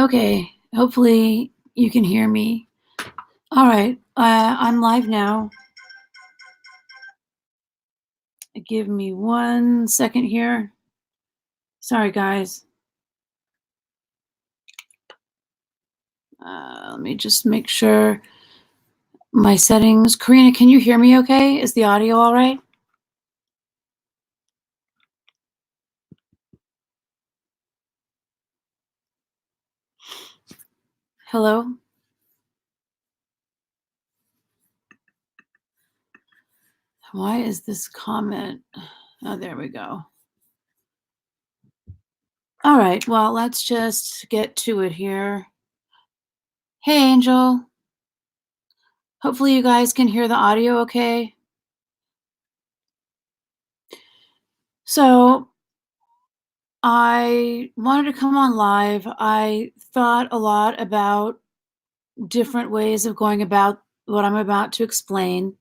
Okay, hopefully you can hear me. All right, I'm live now. Give me 1 second here. Sorry, guys. Let me just make sure my settings. Karina, can you hear me okay? Is the audio all right? Hello? Why is this comment? Oh, there we go. All right, well, let's just get to it here. Hey, Angel. Hopefully you guys can hear the audio okay. So I wanted to come on live. I thought a lot about different ways of going about what I'm about to explain.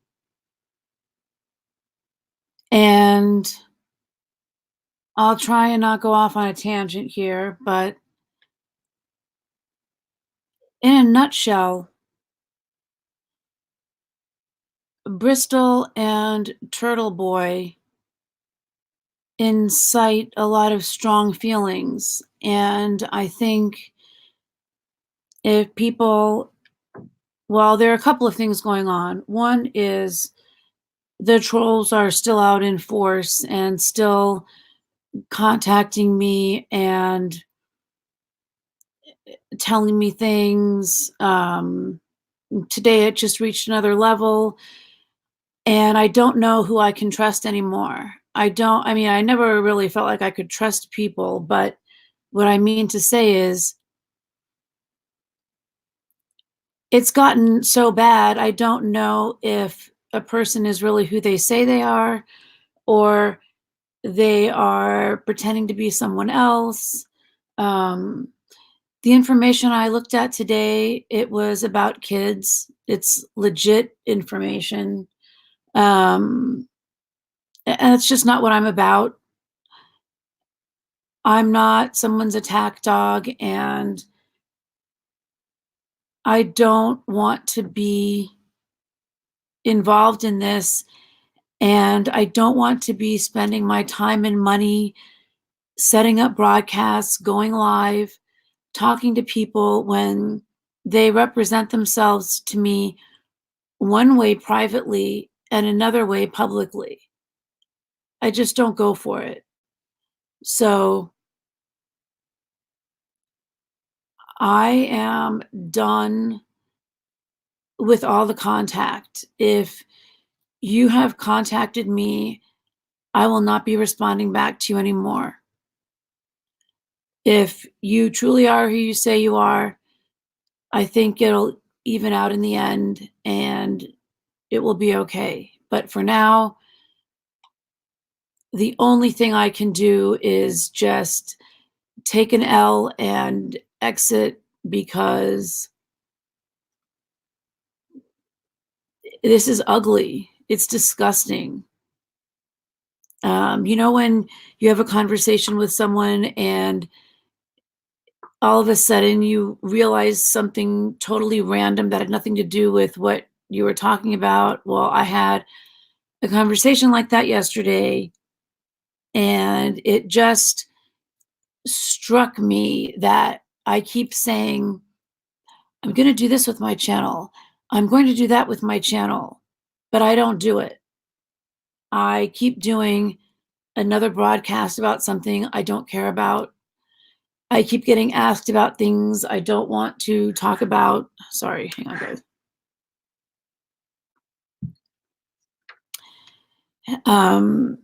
And I'll try and not go off on a tangent here, but in a nutshell, Bristol and TURTLEBOY incite a lot of strong feelings. And I think if people, well, there are a couple of things going on. One is the trolls are still out in force and still contacting me and telling me things. Today it just reached another level, and I don't know who I can trust anymore. I never really felt like I could trust people, but what I mean to say is it's gotten so bad, I don't know if a person is really who they say they are, or they are pretending to be someone else. Um, the information I looked at today, it was about kids. It's legit information. And it's just not what I'm about. I'm not someone's attack dog, and I don't want to be involved in this, and I don't want to be spending my time and money setting up broadcasts, going live, talking to people when they represent themselves to me one way privately and another way publicly. I just don't go for it. So I am done with all the contact. If you have contacted me, I will not be responding back to you anymore. If you truly are who you say you are, I think it'll even out in the end and it will be okay. But for now, the only thing I can do is just take an L and exit, because this is ugly. It's disgusting. When you have a conversation with someone and all of a sudden you realize something totally random that had nothing to do with what you were talking about. Well, I had a conversation like that yesterday, and it just struck me that I keep saying, I'm going to do this with my channel. I'm going to do that with my channel, but I don't do it. I keep doing another broadcast about something I don't care about. I keep getting asked about things I don't want to talk about. Sorry, hang on, guys.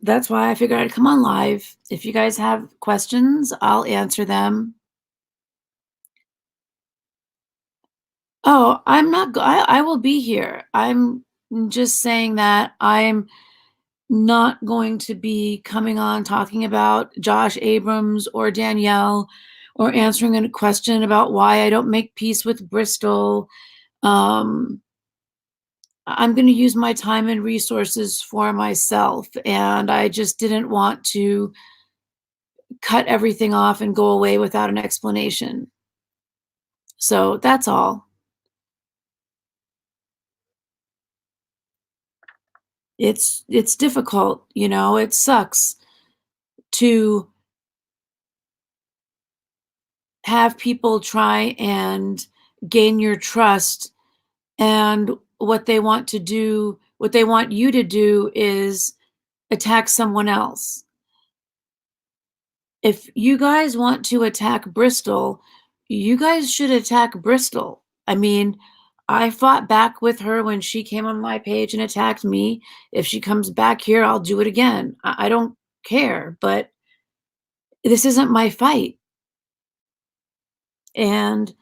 That's why I figured I'd come on live. If you guys have questions, I'll answer them. Oh, I'm not, I will be here. I'm just saying that I'm not going to be coming on talking about Josh Abrams or Danielle, or answering a question about why I don't make peace with Bristol. I'm going to use my time and resources for myself, and I just didn't want to cut everything off and go away without an explanation. So that's all. It's difficult, you know, it sucks to have people try and gain your trust, and what they want you to do is attack someone else. If you guys want to attack Bristol, you guys should attack Bristol. I mean, I fought back with her when she came on my page and attacked me. If she comes back here, I'll do it again. I don't care, but this isn't my fight. And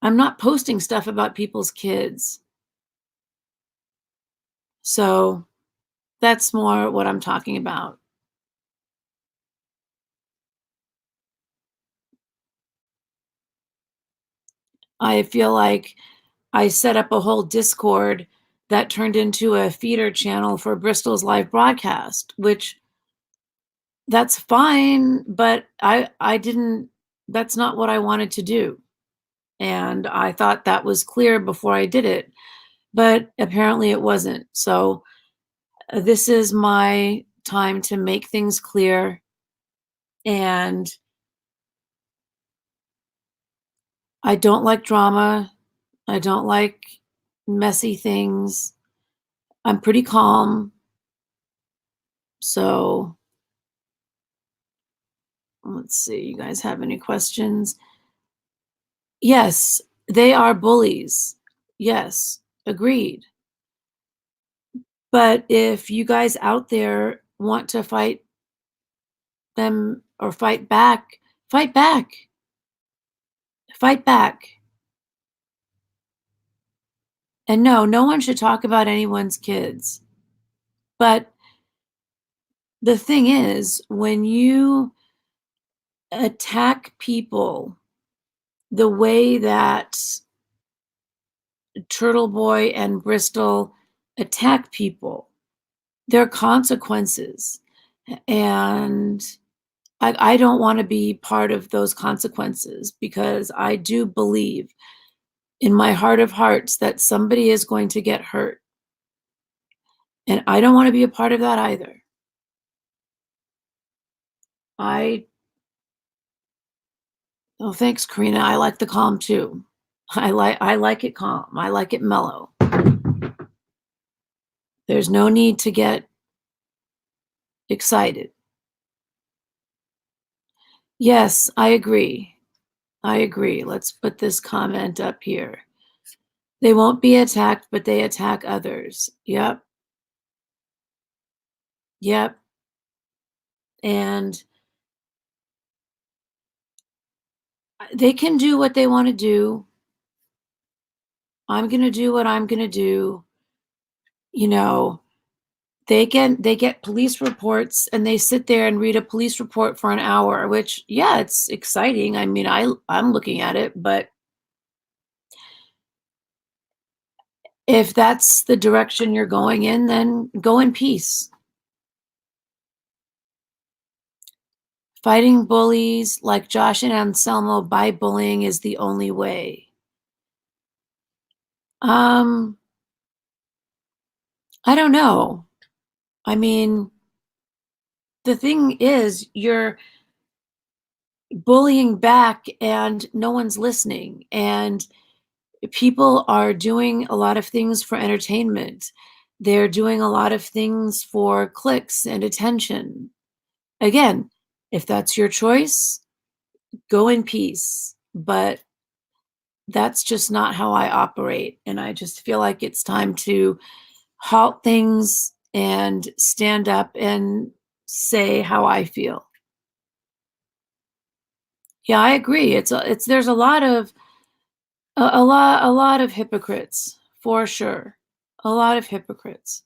I'm not posting stuff about people's kids. So that's more what I'm talking about. I feel like I set up a whole Discord that turned into a feeder channel for Bristol's live broadcast, which that's fine, but I didn't that's not what I wanted to do. And I thought that was clear before I did it, but apparently it wasn't. So this is my time to make things clear, and I don't like drama. I don't like messy things. I'm pretty calm. So let's see, you guys have any questions? Yes, they are bullies. Yes, agreed. But if you guys out there want to fight them or fight back, fight back. Fight back. And no, no one should talk about anyone's kids. But the thing is, when you attack people the way that Turtleboy and Bristol attack people, there are consequences. And I don't want to be part of those consequences, because I do believe in my heart of hearts that somebody is going to get hurt. And I don't want to be a part of that either. I Oh, thanks, Karina. I like the calm too. I like it calm. I like it mellow. There's no need to get excited. Yes, I agree. I agree. Let's put this comment up here. They won't be attacked, but they attack others. Yep. Yep. And they can do what they want to do. I'm going to do what I'm going to do. You know, they get police reports and they sit there and read a police report for an hour, which, yeah, it's exciting. I mean, I'm looking at it, but if that's the direction you're going in, then go in peace. Fighting bullies like Josh and Anselmo by bullying is the only way. I don't know. I mean, the thing is, you're bullying back and no one's listening, and people are doing a lot of things for entertainment. They're doing a lot of things for clicks and attention. Again, if that's your choice, go in peace. But that's just not how I operate. And I just feel like it's time to halt things and stand up and say how I feel. Yeah, I agree. It's there's a lot of hypocrites, for sure. A lot of hypocrites.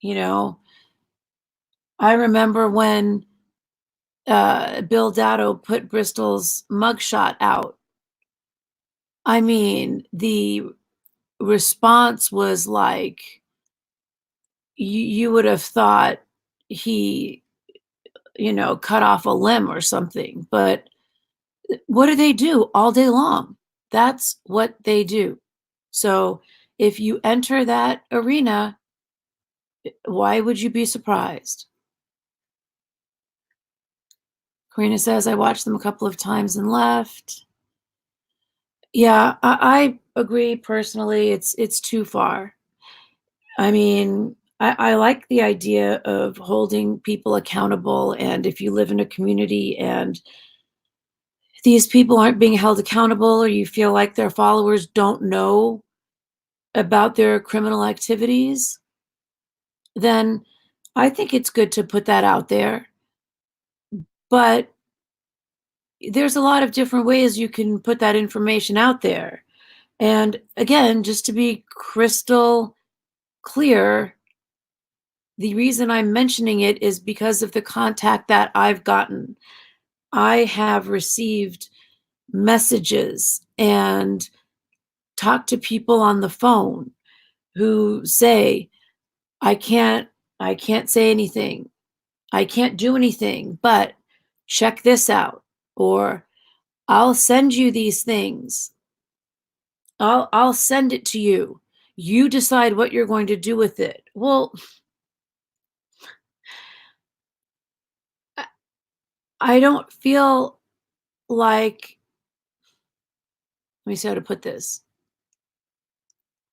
You know, I remember when Bill Dado put Bristol's mugshot out. I mean, the response was like, you would have thought he, cut off a limb or something. But What do they do all day long? That's what they do. So if you enter that arena, why would you be surprised? Karina says, I watched them a couple of times and left. Yeah, I agree personally. It's too far. I mean, I like the idea of holding people accountable. And if you live in a community and these people aren't being held accountable, or you feel like their followers don't know about their criminal activities, then I think it's good to put that out there. But there's a lot of different ways you can put that information out there. And again, just to be crystal clear, the reason I'm mentioning it is because of the contact that I've gotten. I have received messages and talked to people on the phone who say, I can't I can't say anything. I can't do anything, but check this out. Or I'll send you these things. I'll send it to you. You decide what you're going to do with it. Well, I I don't feel like, let me see how to put this.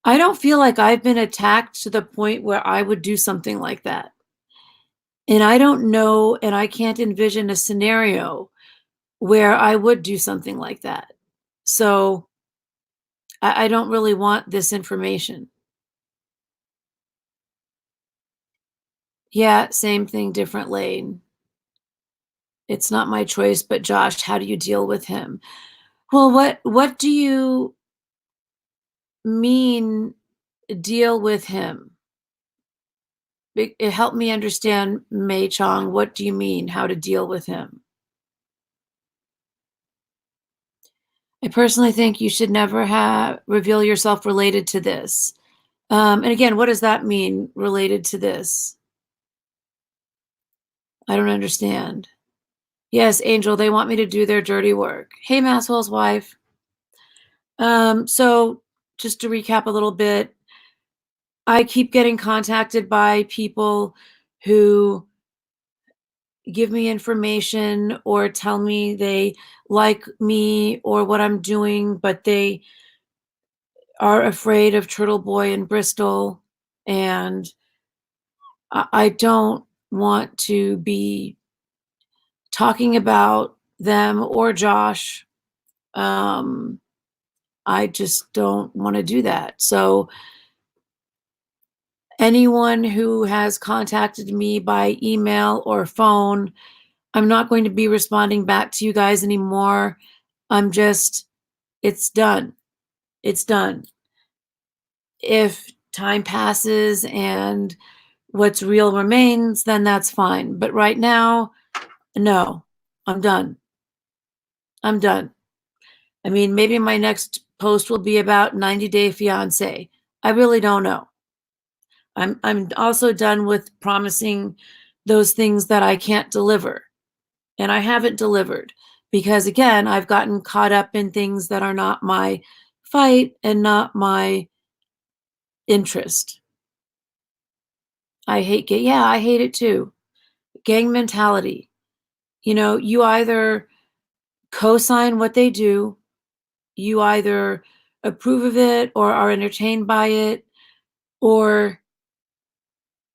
I don't feel like I've been attacked to the point where I would do something like that. And I don't know, and I can't envision a scenario where I would do something like that. So I don't really want this information. Yeah, same thing, different lane. It's not my choice, but Josh, how do you deal with him? Well, what do you mean deal with him? It helped me understand, Mei Chong. What do you mean how to deal with him? I personally think you should never have reveal yourself related to this. And again, what does that mean related to this? I don't understand. Yes, Angel, they want me to do their dirty work. Hey, Masswell's wife. So just to recap a little bit, I keep getting contacted by people who give me information or tell me they like me or what I'm doing, but they are afraid of Turtle Boy in Bristol. And I don't want to be talking about them or Josh. Um, I just don't want to do that. So anyone who has contacted me by email or phone, I'm not going to be responding back to you guys anymore. I'm just, it's done. It's done. If time passes and what's real remains, then that's fine. But right now, no, I'm done. I'm done. I mean, maybe my next post will be about 90 Day Fiance. I really don't know. I'm also done with promising those things that I can't deliver. And I haven't delivered because again, I've gotten caught up in things that are not my fight and not my interest. I hate it too. Gang mentality. You know, you either co-sign what they do, you either approve of it or are entertained by it, or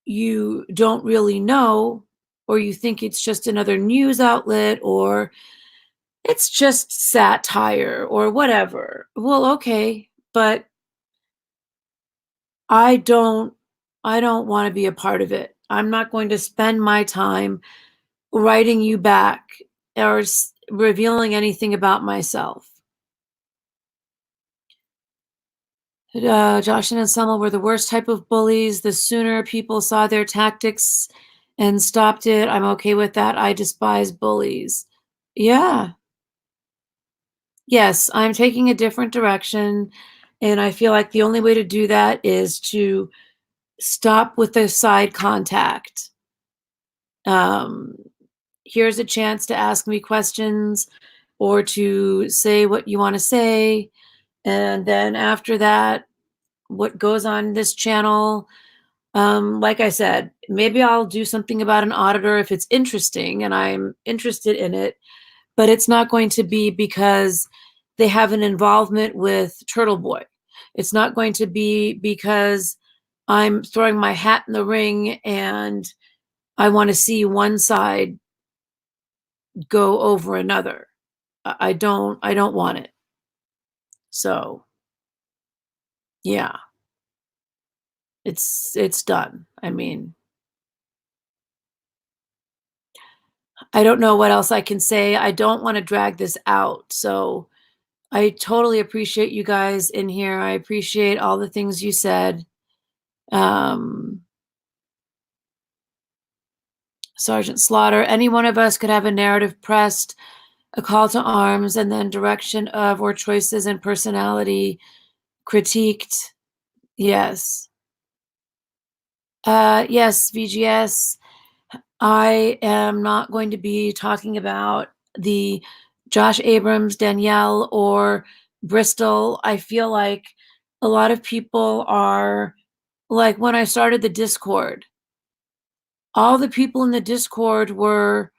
you don't really know, or you think it's just another news outlet, or it's just satire or whatever. Well, okay, but I don't I don't want to be a part of it. I'm not going to spend my time writing you back or revealing anything about myself. Josh and Selma were the worst type of bullies. The sooner people saw their tactics and stopped it, I'm okay with that. I despise bullies. Yeah. Yes, I'm taking a different direction. And I feel like the only way to do that is to stop with the side contact. Um, Here's a chance to ask me questions. or to say what you want to say. And then after that, what goes on this channel, like I said, maybe I'll do something about an auditor if it's interesting and I'm interested in it, but it's not going to be because they have an involvement with TURTLEBOY. It's not going to be because I'm throwing my hat in the ring and I want to see one side go over another. I don't want it. So, yeah, it's done. I mean, I don't know what else I can say. I don't want to drag this out. So, I totally appreciate you guys in here. I appreciate all the things you said. Um, Sergeant Slaughter, any one of us could have a narrative pressed, a call to arms, and then direction of or choices and personality critiqued. Yes. Yes, VGS. I am not going to be talking about the Josh Abrams, Danielle, or Bristol. I feel like a lot of people are like when I started the Discord, all the people in the Discord were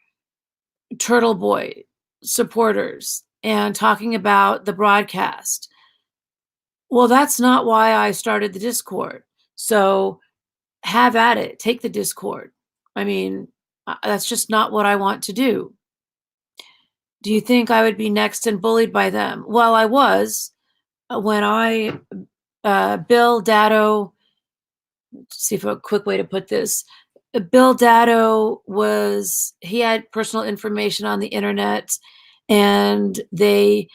TURTLEBOY supporters and talking about the broadcast. Well, that's not why I started the Discord. So have at it. Take the Discord. I mean, that's just not what I want to do. Do you think I would be next and bullied by them? Well, I was when Bill Dado, see if a quick way to put this. Bill Dado he had personal information on the internet and they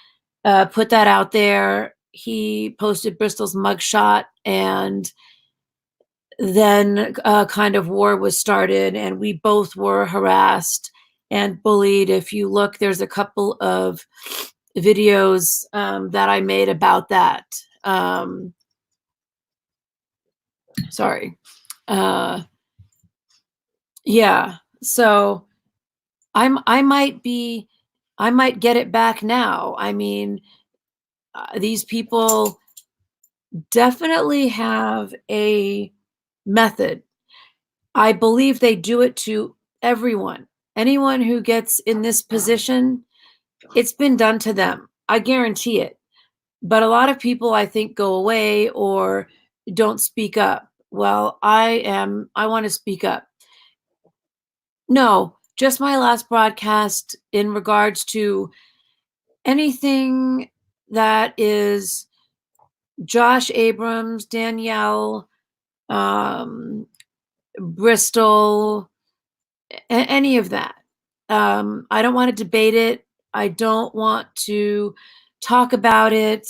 put that out there. He posted Bristol's mugshot and then kind of war was started and we both were harassed and bullied. If you look, there's a couple of videos that I made about that. Sorry. Uh, yeah. So I might be, I might get it back now. I mean, these people definitely have a method. I believe they do it to everyone. Anyone who gets in this position, it's been done to them. I guarantee it. But a lot of people, I think, go away or don't speak up. Well, I want to speak up. No, just my last broadcast in regards to anything that is Josh Abrams, Danielle, Bristol, any of that. I don't want to debate it. I don't want to talk about it.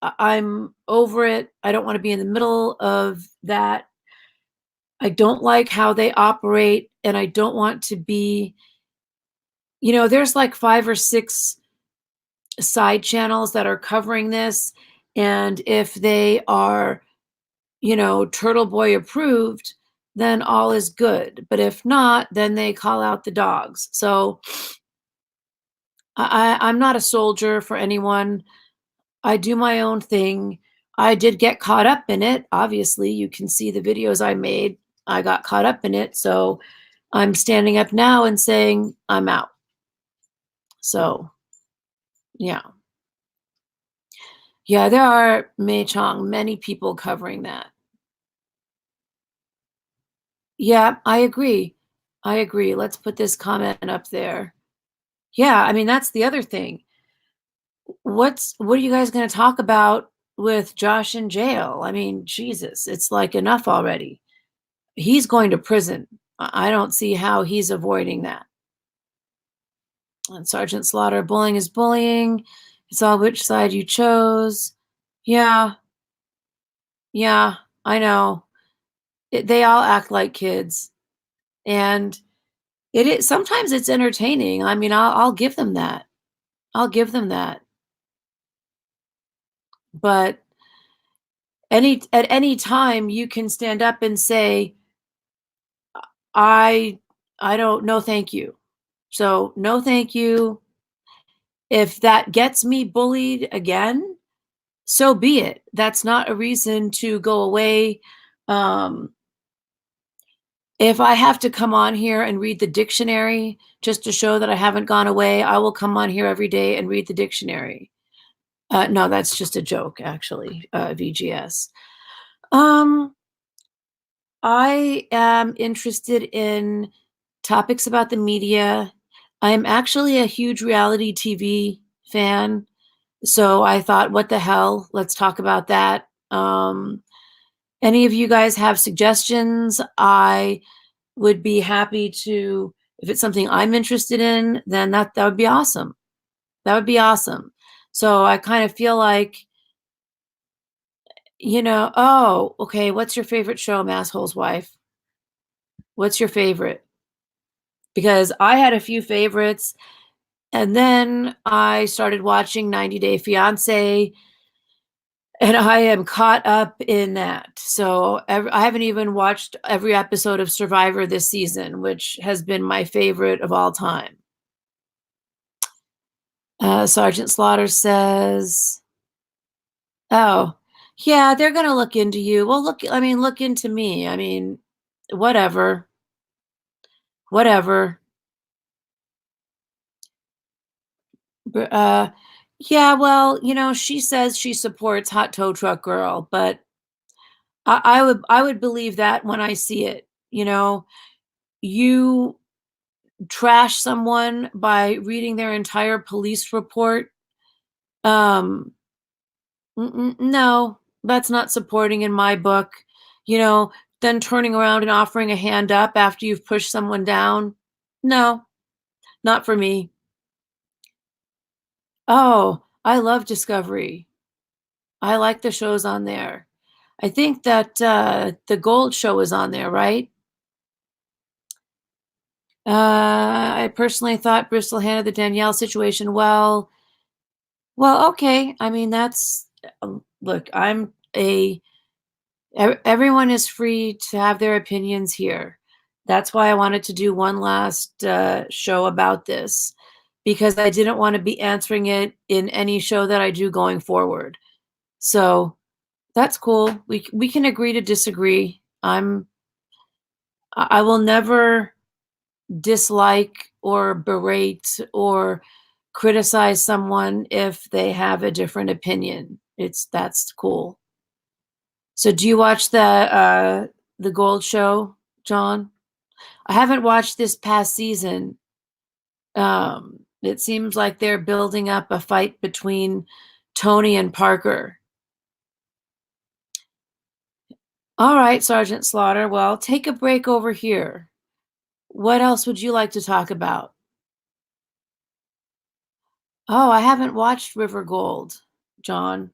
I'm over it. I don't want to be in the middle of that. I don't like how they operate, and I don't want to be, there's like 5 or 6 side channels that are covering this, and if they are, TURTLEBOY approved, then all is good. But if not, then they call out the dogs. So I'm not a soldier for anyone. I do my own thing. I did get caught up in it. Obviously, you can see the videos I made. I got caught up in it. So I'm standing up now and saying I'm out. So, yeah. Yeah, there are, Mei Chong, many people covering that. Yeah, I agree. I agree. Let's put this comment up there. Yeah, I mean, that's the other thing. What are you guys going to talk about with Josh in jail? I mean, Jesus, it's like enough already. He's going to prison. I don't see how he's avoiding that. And Sergeant Slaughter, bullying is bullying. It's all which side you chose. Yeah, yeah, I know. They all act like kids. And sometimes it's entertaining. I mean, I'll give them that. I'll give them that. But at any time you can stand up and say, I I don't, no thank you. So no thank you. If that gets me bullied again, so be it. That's not a reason to go away. Um, if I have to come on here and read the dictionary just to show that I haven't gone away, I will come on here every day and read the dictionary. No, that's just a joke, actually, VGS. Um, I am interested in topics about the media. I'm actually a huge reality TV fan. So I thought, what the hell? Let's talk about that. Any of you guys have suggestions? I would be happy to, if it's something I'm interested in, then that would be awesome. That would be awesome. So I kind of feel like, oh, okay, what's your favorite show, Masshole's Wife? What's your favorite? Because I had a few favorites, and then I started watching 90 Day Fiance, and I am caught up in that. So I haven't even watched every episode of Survivor this season, which has been my favorite of all time. Sergeant Slaughter says, "Oh, yeah, they're gonna look into you." Well, look into me. I mean, whatever, whatever. Yeah, well, she says she supports Hot Tow Truck Girl, but I would believe that when I see it. You trash someone by reading their entire police report. Um, no, that's not supporting in my book. You know, then turning around and offering a hand up after you've pushed someone down. No, not for me. Oh, I love Discovery. I like the shows on there. I think that the Gold Show is on there, right? I personally thought Bristol handled the Danielle situation well. Well, okay. I mean, that's look. Everyone is free to have their opinions here. That's why I wanted to do one last show about this, because I didn't want to be answering it in any show that I do going forward. So that's cool. We can agree to disagree. I will never dislike or berate or criticize someone if they have a different opinion. That's cool. So do you watch the Gold Show, John? I haven't watched this past season. It seems like they're building up a fight between Tony and Parker. All right, Sergeant Slaughter. Well, take a break over here. What else would you like to talk about? Oh, I haven't watched River Gold, John.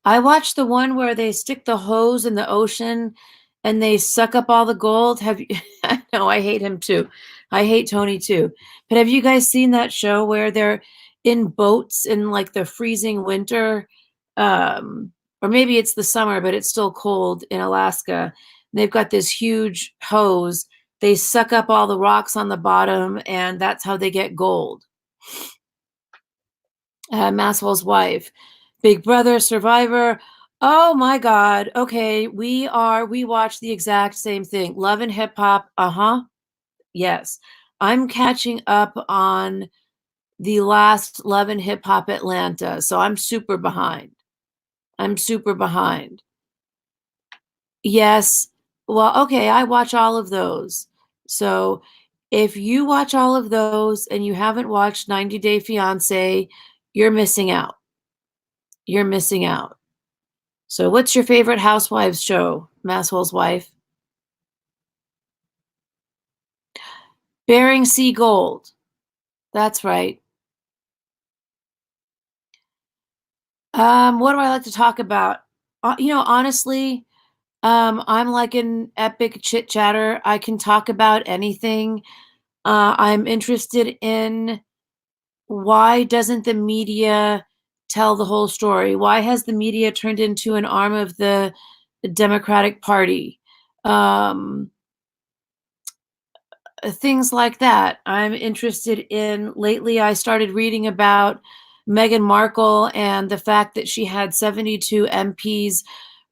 I watched the one where they stick the hose in the ocean and they suck up all the gold. Have you I know, I hate him too. I hate Tony too. But have you guys seen that show where they're in boats in like the freezing winter? Or maybe it's the summer, but it's still cold in Alaska. They've got this huge hose. They suck up all the rocks on the bottom, and that's how they get gold. Masswell's Wife, Big Brother, Survivor. Oh my God. Okay, we watch the exact same thing. Love and Hip Hop. Uh-huh. Yes. I'm catching up on the last Love and Hip Hop Atlanta, so I'm super behind. I'm super behind. Yes. Well, okay, I watch all of those. So if you watch all of those and you haven't watched 90 Day Fiance, you're missing out. You're missing out. So what's your favorite housewives show, Masshole's Wife? Bering Sea Gold. That's right. What do I like to talk about? Honestly, I'm like an epic chit chatter. I can talk about anything. I'm interested in, why doesn't the media tell the whole story? Why has the media turned into an arm of the Democratic Party? Um, things like that I'm interested in. Lately, I started reading about Meghan Markle and the fact that she had 72 MPs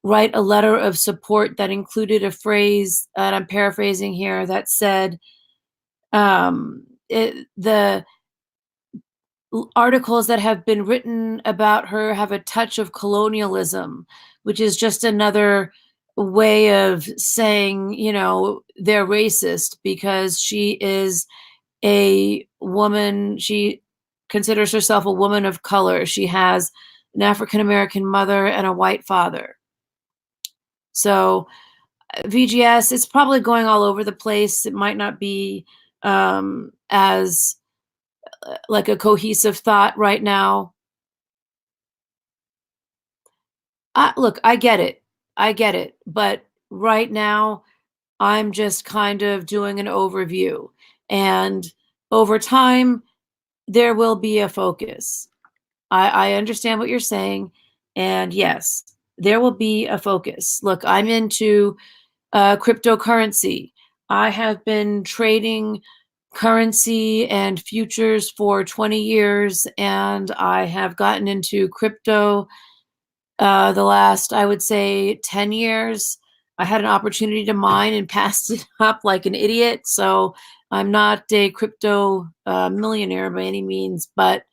write a letter of support that included a phrase, and I'm paraphrasing here, that said, the articles that have been written about her have a touch of colonialism, which is just another way of saying, they're racist because she is a woman. She considers herself a woman of color. She has an African American mother and a white father. So VGS, it's probably going all over the place. It might not be as like a cohesive thought right now. Look, I get it. I get it. But right now, I'm just kind of doing an overview. And over time, there will be a focus. I understand what you're saying. And yes, there will be a focus. Look, I'm into cryptocurrency. I have been trading currency and futures for 20 years, and I have gotten into crypto the last, I would say, 10 years. I had an opportunity to mine and passed it up like an idiot. So I'm not a crypto millionaire by any means, but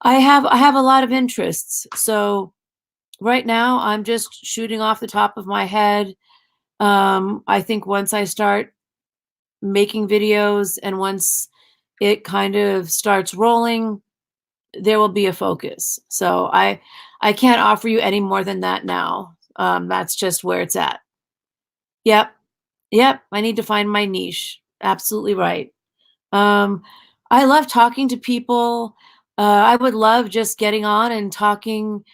I have a lot of interests. So right now I'm just shooting off the top of my head. I think once I start making videos and once it kind of starts rolling, there will be a focus. So I can't offer you any more than that now. That's just where it's at. Yep. Yep. I need to find my niche. Absolutely right. Um, I love talking to people. I would love just getting on and talking,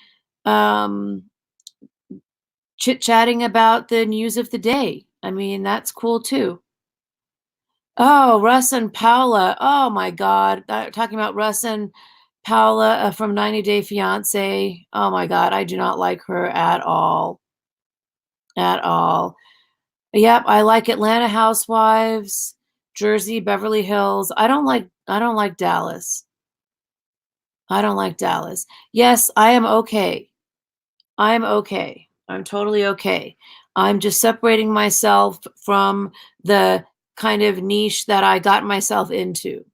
um, chit-chatting about the news of the day. I mean, that's cool too. Oh, Russ and Paula. Oh my God. Talking about Russ and Paula from 90 Day Fiance. Oh my God. I do not like her at all. At all. Yep. I like Atlanta Housewives, Jersey, Beverly Hills. I don't like Dallas. I don't like Dallas. Yes, I am okay. I'm okay. I'm totally okay. I'm just separating myself from the kind of niche that I got myself into.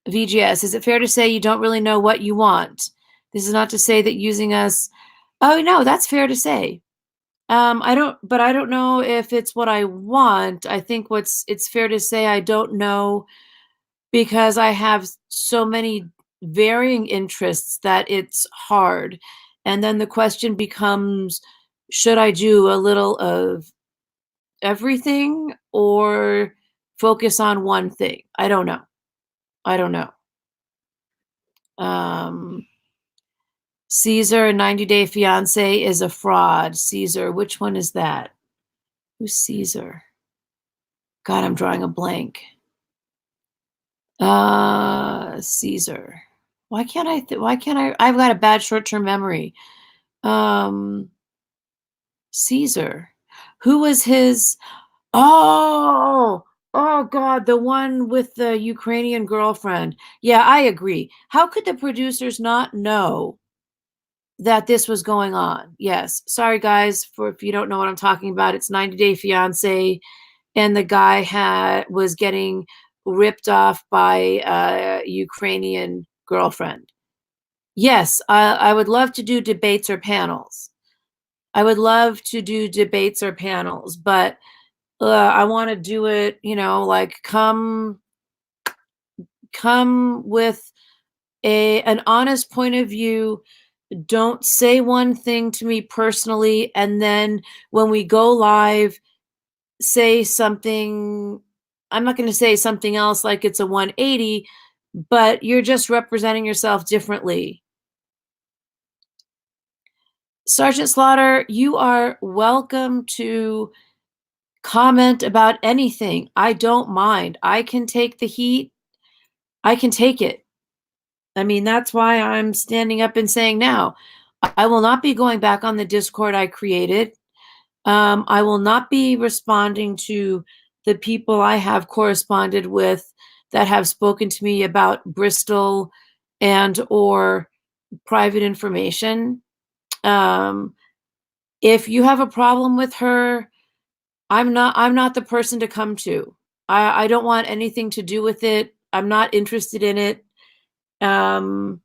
VGS, is it fair to say you don't really know what you want? This is not to say that using us. Oh, no, that's fair to say. I don't know if it's what I want. I think it's fair to say I don't know because I have so many varying interests that it's hard. And then the question becomes, should I do a little of everything or focus on one thing? I don't know. I don't know. Um, Caesar, 90 Day Fiance is a fraud. Caesar, which one is that? Who's Caesar? God, I'm drawing a blank. Caesar. Why can't I I've got a bad short-term memory. Um, Caesar. Who was his Oh, oh God, the one with the Ukrainian girlfriend. Yeah, I agree. How could the producers not know that this was going on? Yes. Sorry guys, for if you don't know what I'm talking about, it's 90 Day Fiance, and the guy was getting ripped off by a Ukrainian girlfriend. Yes, I would love to do debates or panels. I would love to do debates or panels, but I want to do it, like come with an honest point of view. Don't say one thing to me personally, and then when we go live, say something. I'm not going to say something else like it's a 180, but you're just representing yourself differently. Sergeant Slaughter, you are welcome to comment about anything. I don't mind. I can take the heat. I can take it. I mean, that's why I'm standing up and saying now, I will not be going back on the Discord I created. I will not be responding to the people I have corresponded with that have spoken to me about Bristol and or private information. Um, if you have a problem with her, I'm not the person to come to. I don't want anything to do with it. I'm not interested in it. Um,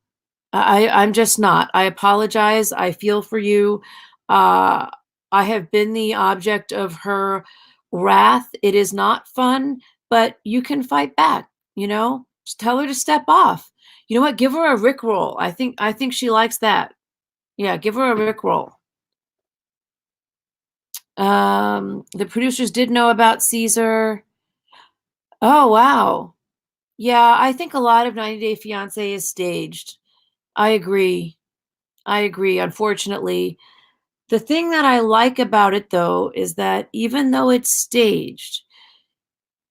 I'm just not. I apologize. I feel for you. Uh, I have been the object of her wrath. It is not fun, but you can fight back, you know? Just tell her to step off. You know what? Give her a Rickroll. I think she likes that. Yeah, give her a Rickroll. The producers did know about Caesar. Oh, wow. Yeah, I think a lot of 90 Day Fiancé is staged. I agree. I agree, unfortunately. The thing that I like about it, though, is that even though it's staged,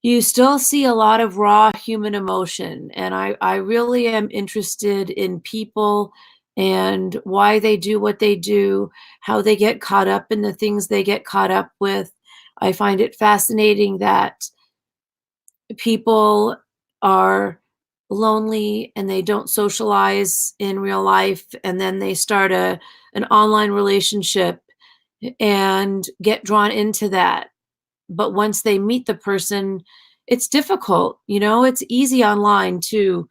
you still see a lot of raw human emotion, and I really am interested in people and why they do what they do, how they get caught up in the things they get caught up with. I find it fascinating that people are lonely and they don't socialize in real life, and then they start an online relationship and get drawn into that. But once they meet the person, it's difficult. It's easy online to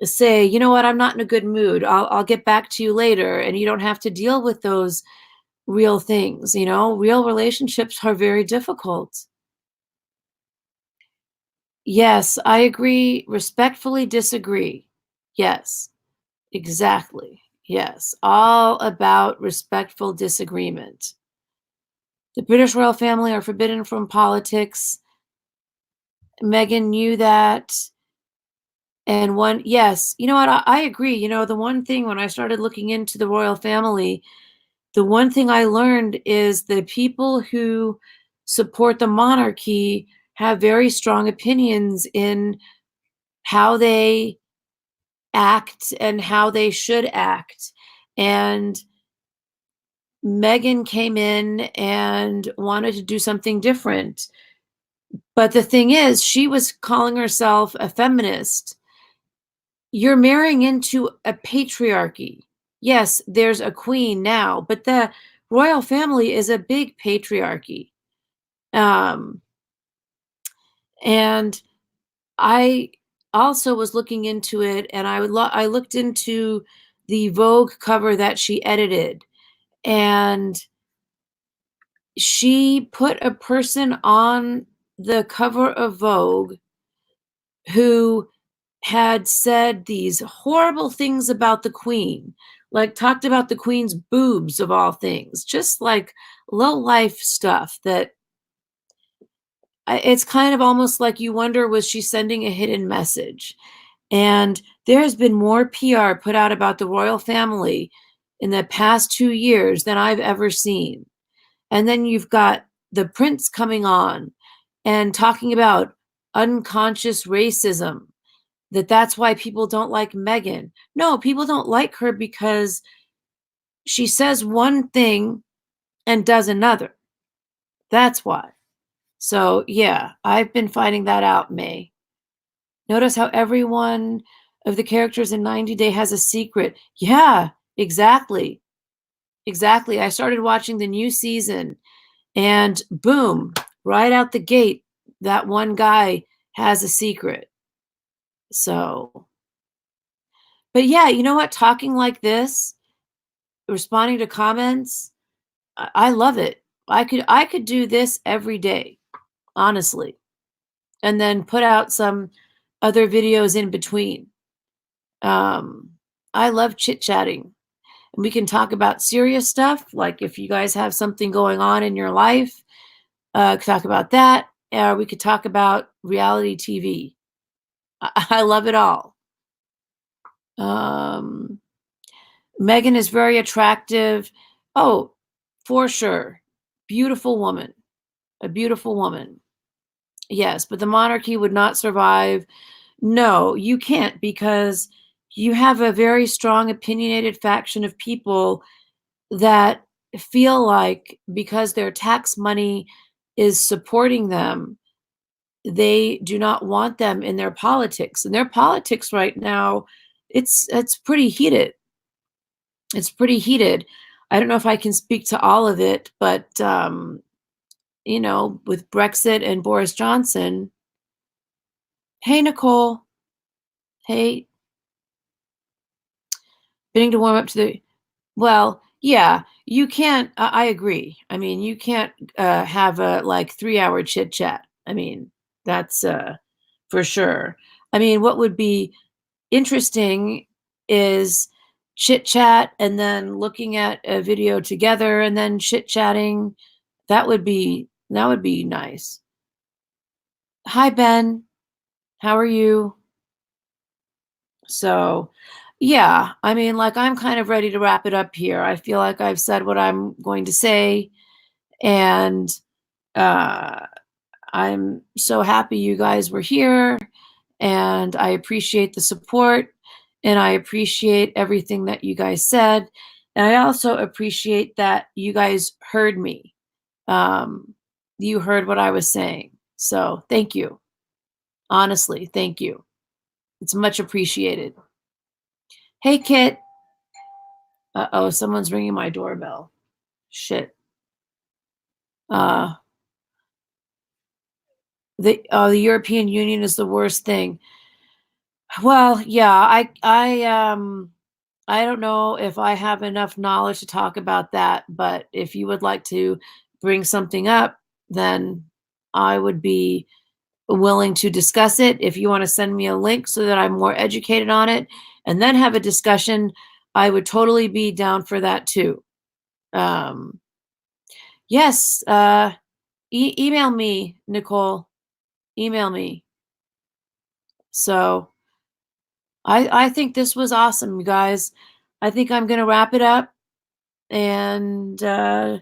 say, you know what, I'm not in a good mood. I'll get back to you later. And you don't have to deal with those real things. Real relationships are very difficult. Yes, I agree. Respectfully disagree. Yes, exactly. Yes, all about respectful disagreement. The British royal family are forbidden from politics. Meghan knew that. And yes, you know what? I agree. The one thing when I started looking into the royal family, the one thing I learned is the people who support the monarchy have very strong opinions in how they act and how they should act. And Meghan came in and wanted to do something different. But the thing is, she was calling herself a feminist. You're marrying into a patriarchy. Yes, there's a queen now, but the royal family is a big patriarchy. Um, and I also was looking into it, and I looked into the Vogue cover that she edited, and she put a person on the cover of Vogue who had said these horrible things about the queen, like talked about the queen's boobs of all things, just like low life stuff that it's kind of almost like you wonder, was she sending a hidden message? And there has been more PR put out about the royal family in the past 2 years than I've ever seen. And then you've got the prince coming on and talking about unconscious racism, that's why people don't like Meghan. No, people don't like her because she says one thing and does another. That's why. So, yeah, I've been finding that out, May. Notice how every one of the characters in 90 Day has a secret. Yeah, exactly. Exactly. I started watching the new season and boom, right out the gate, that one guy has a secret. So, but yeah, you know what? Talking like this, responding to comments, I love it. I could do this every day, honestly, and then put out some other videos in between. Um, I love chit-chatting, and we can talk about serious stuff, like if you guys have something going on in your life, talk about that, or we could talk about reality TV. I love it all. Um, Meghan is very attractive. Oh, for sure. Beautiful woman. A beautiful woman. Yes, but the monarchy would not survive. No, you can't, because you have a very strong opinionated faction of people that feel like because their tax money is supporting them. They do not want them in their politics, and their politics right now, it's pretty heated. It's pretty heated. I don't know if I can speak to all of it, but, you know, with Brexit and Boris Johnson. Hey, Nicole. Hey, beginning to warm up to the well, yeah, you can't I agree. I mean, you can't, have a, like, 3-hour chit chat. I mean, that's, for sure. I mean, what would be interesting is chit chat and then looking at a video together and then chit chatting. That would be nice. Hi, Ben. How are you? So, yeah, I mean, like, I'm kind of ready to wrap it up here. I feel like I've said what I'm going to say, and uh, I'm so happy you guys were here, and I appreciate the support, and I appreciate everything that you guys said, and I also appreciate that you guys heard me. Um, you heard what I was saying, so thank you. Honestly, thank you. It's much appreciated. Hey, Kit. Uh-oh, someone's ringing my doorbell. Shit. Uh, the European Union is the worst thing. Well, yeah, I don't know if I have enough knowledge to talk about that, but if you would like to bring something up, then I would be willing to discuss it. If you want to send me a link so that I'm more educated on it and then have a discussion, I would totally be down for that too. Um, yes, email me, Nicole. Email me. So I think this was awesome, you guys. I think I'm gonna wrap it up, and I'll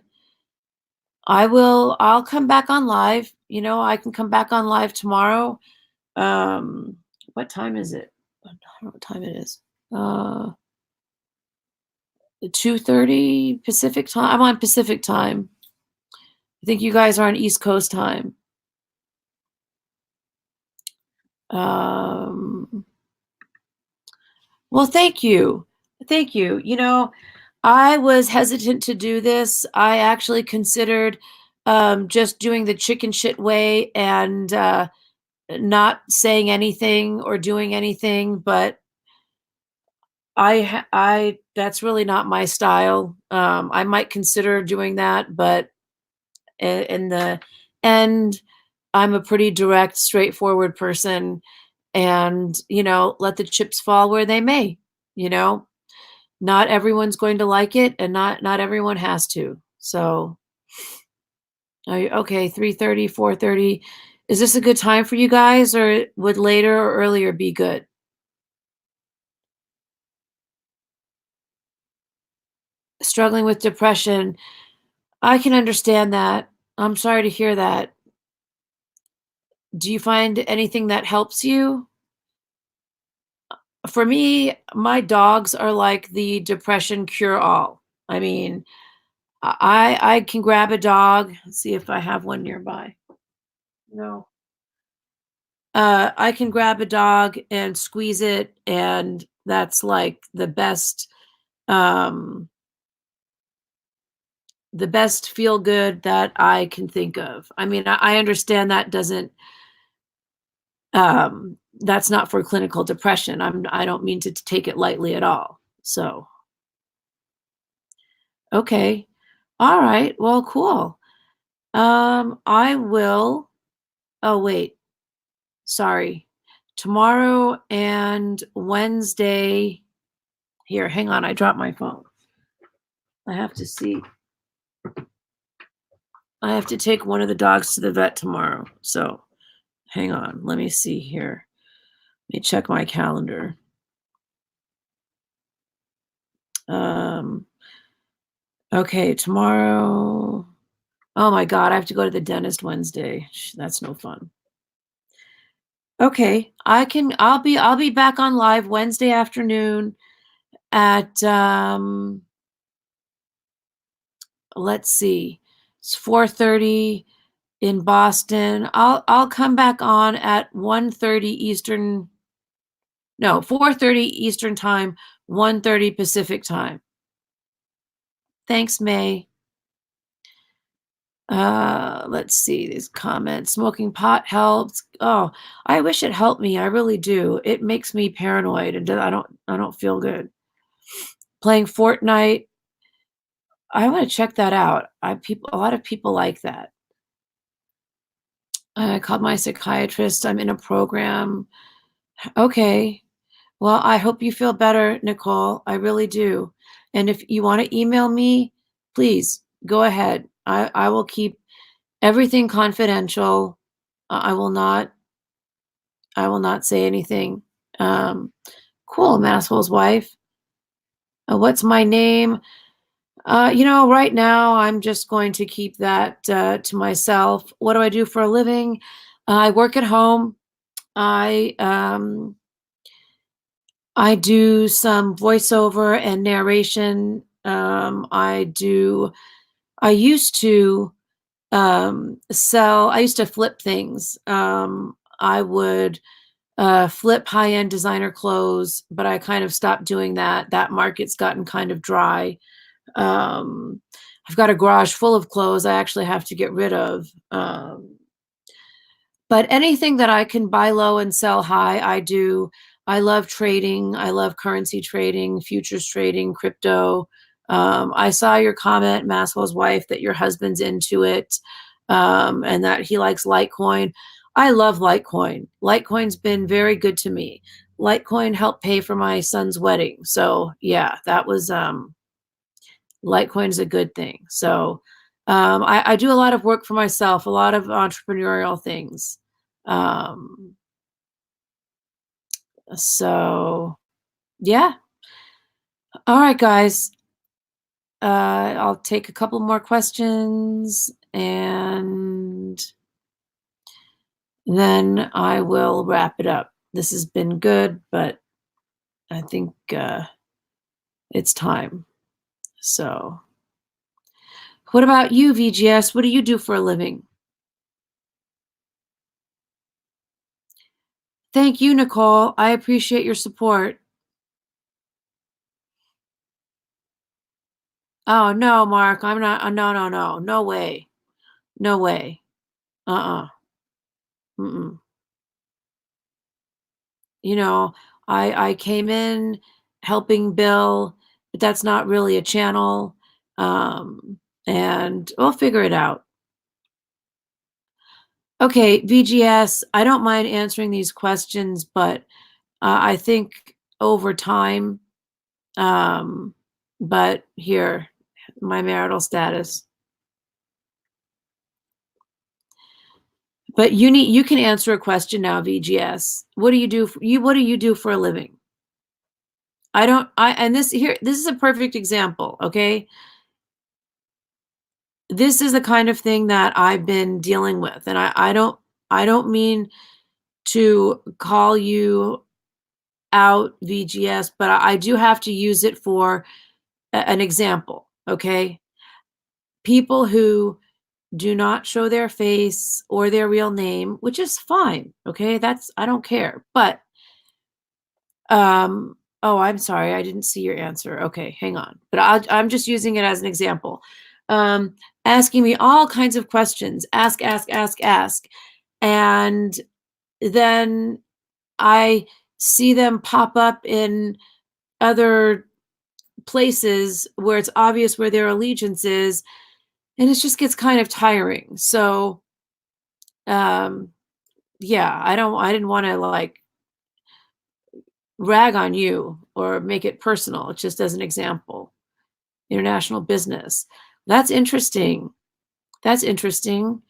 come back on live. You know, I can come back on live tomorrow. Um, what time is it? I don't know what time it is. 2:30 Pacific time. I'm on Pacific time. I think you guys are on East Coast time. Um, well, thank you. Thank you. You know, I was hesitant to do this. I actually considered just doing the chicken shit way and not saying anything or doing anything, but I that's really not my style. I might consider doing that, but in the end, I'm a pretty direct, straightforward person, and you know, let the chips fall where they may. You know, not everyone's going to like it, and not everyone has to. So, okay, 3:30, 4:30. Is this a good time for you guys, or would later or earlier be good? Struggling with depression. I can understand that. I'm sorry to hear that. Do you find anything that helps you? For me, my dogs are like the depression cure all. I mean, I can grab a dog. Let's see if I have one nearby. No. I can grab a dog and squeeze it, and that's like um, the best feel good that I can think of. I mean, I understand that doesn't that's not for clinical depression. I don't mean to take it lightly at all. So, okay. All right. Well, cool. I will oh wait, sorry. Tomorrow and Wednesday. Here, hang on. I dropped my phone. I have to see. I have to take one of the dogs to the vet tomorrow. So, hang on. Let me see here. Let me check my calendar. Um, okay, tomorrow. Oh my god, I have to go to the dentist Wednesday. That's no fun. Okay, I'll be back on live Wednesday afternoon at let's see. It's 4:30. in Boston. I'll come back on at 1:30 Eastern. No, 4:30 Eastern time, 1:30 Pacific time. Thanks, May. Let's see these comments. Smoking pot helps. Oh, I wish it helped me. I really do. It makes me paranoid and I don't feel good. Playing Fortnite. I want to check that out. A lot of people like that. I called my psychiatrist. I'm in a program. Okay. Well, I hope you feel better, Nicole. I really do. And if you want to email me, please go ahead. I will keep everything confidential. I will not say anything. Um, cool, Masshole's wife. What's my name? Right now I'm just going to keep that to myself. What do I do for a living? I work at home. I um, I do some voiceover and narration. I used to sell, I used to flip things. I would flip high-end designer clothes, but I kind of stopped doing that. That market's gotten kind of dry. Um, I've got a garage full of clothes I actually have to get rid of. But anything that I can buy low and sell high, I do. I love trading. I love currency trading, futures trading, crypto. I saw your comment, Maxwell's wife, that your husband's into it, and that he likes Litecoin. I love Litecoin. Litecoin's been very good to me. Litecoin helped pay for my son's wedding. So yeah, that was Litecoin is a good thing. So I do a lot of work for myself, a lot of entrepreneurial things. Um, so yeah. All right, guys. I'll take a couple more questions and then I will wrap it up. This has been good, but I think it's time. So, what about you, VGS? What do you do for a living? Thank you, Nicole. I appreciate your support. Oh, no, Mark. I'm not. No, no, no. No way. No way. Uh-uh. Mm-mm. You know, I came in helping Bill, but that's not really a channel. And we'll figure it out. Okay, VGS, I don't mind answering these questions, but I think over time, um, but here, my marital status. But you can answer a question now, VGS. What do you do what do you do for a living? I don't I and this is a perfect example, okay? This is the kind of thing that I've been dealing with, and I don't mean to call you out, VGS, but I do have to use it for an example, okay? People who do not show their face or their real name, which is fine, okay? I don't care. But oh, I'm sorry, I didn't see your answer. Okay, hang on. But I'm just using it as an example. Um, Asking me all kinds of questions, ask, and then I see them pop up in other places where it's obvious where their allegiance is, and it just gets kind of tiring. So, um, yeah, I didn't want to like rag on you or make it personal. It's just as an example. International business. That's interesting. That's interesting.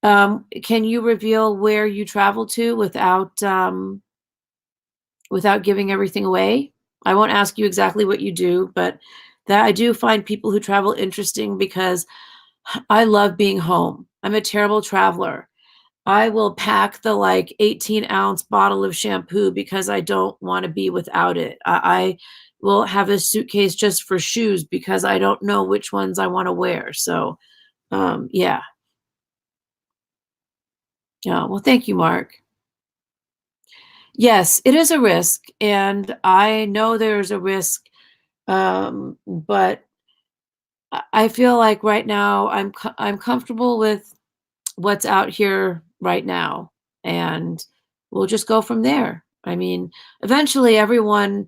Can you reveal where you travel to without giving everything away? I won't ask you exactly what you do, but that I do find people who travel interesting because I love being home. I'm a terrible traveler. I will pack the like 18-ounce bottle of shampoo because I don't want to be without it. I will have a suitcase just for shoes because I don't know which ones I want to wear. So, yeah. Yeah, well, thank you, Mark. Yes, it is a risk, and I know there's a risk, but I feel like right now I'm comfortable with what's out here right now, and we'll just go from there. I mean, eventually everyone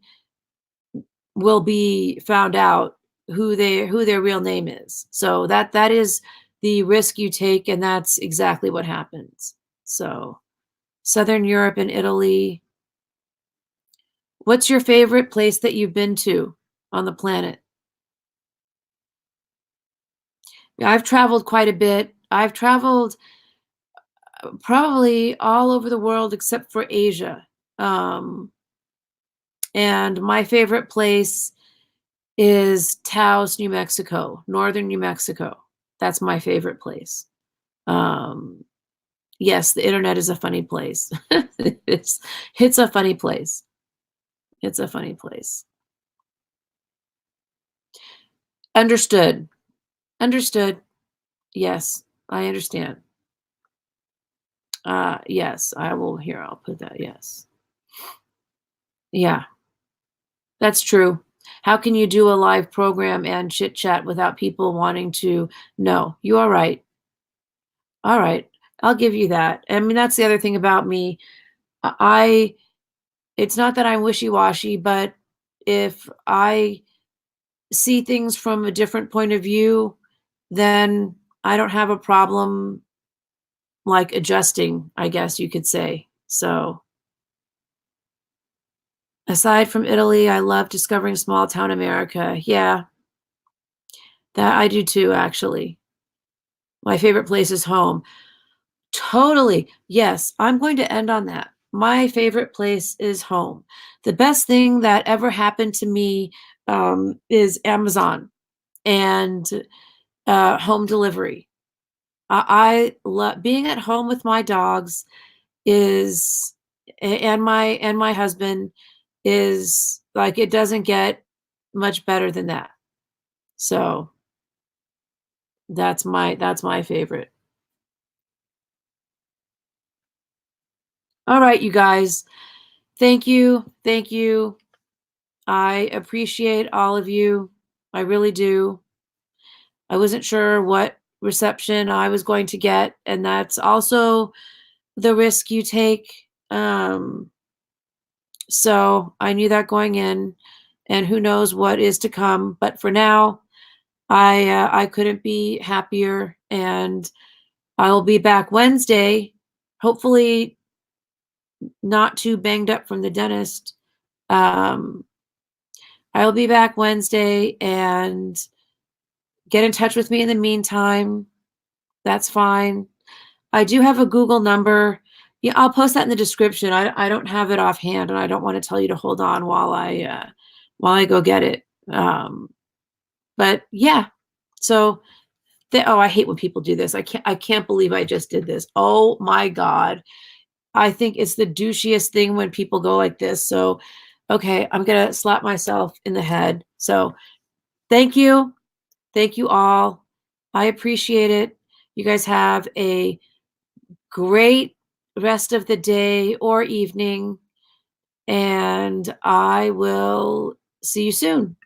will be found out who their real name is. So that is the risk you take, and that's exactly what happens. So, Southern Europe and Italy. What's your favorite place that you've been to on the planet? Yeah, I've traveled quite a bit. I've traveled probably all over the world except for Asia. Um, and my favorite place is Taos, New Mexico, northern New Mexico. That's my favorite place. Um, yes, the internet is a funny place. it's it's a funny place. It's a funny place. Understood. Understood. Yes, I understand. Yes, I will here, I'll put that, yes. Yeah, that's true. How can you do a live program and chit chat without people wanting to know? You are right. All right. I'll give you that. I mean, that's the other thing about me. I it's not that I'm wishy-washy, but if I see things from a different point of view, then I don't have a problem like adjusting, I guess you could say. So, aside from Italy, I love discovering small town America. Yeah, that I do too, actually. My favorite place is home. Totally. Yes, I'm going to end on that. My favorite place is home. The best thing that ever happened to me is Amazon and home delivery. I love being at home with my dogs is and my husband is like it doesn't get much better than that. So that's my favorite. All right, you guys. Thank you. Thank you. I appreciate all of you. I really do. I wasn't sure what reception I was going to get, and that's also the risk you take. So I knew that going in, and who knows what is to come. But for now, I couldn't be happier, and I will be back Wednesday. Hopefully, not too banged up from the dentist. Um, I'll be back Wednesday, and get in touch with me in the meantime. That's fine. I do have a Google number. Yeah, I'll post that in the description. I don't have it offhand, and I don't want to tell you to hold on while I go get it. But yeah. So oh, I hate when people do this. I can't believe I just did this. Oh my god. I think it's the douchiest thing when people go like this. So okay, I'm gonna slap myself in the head. So thank you. Thank you all. I appreciate it. You guys have a great rest of the day or evening, and I will see you soon.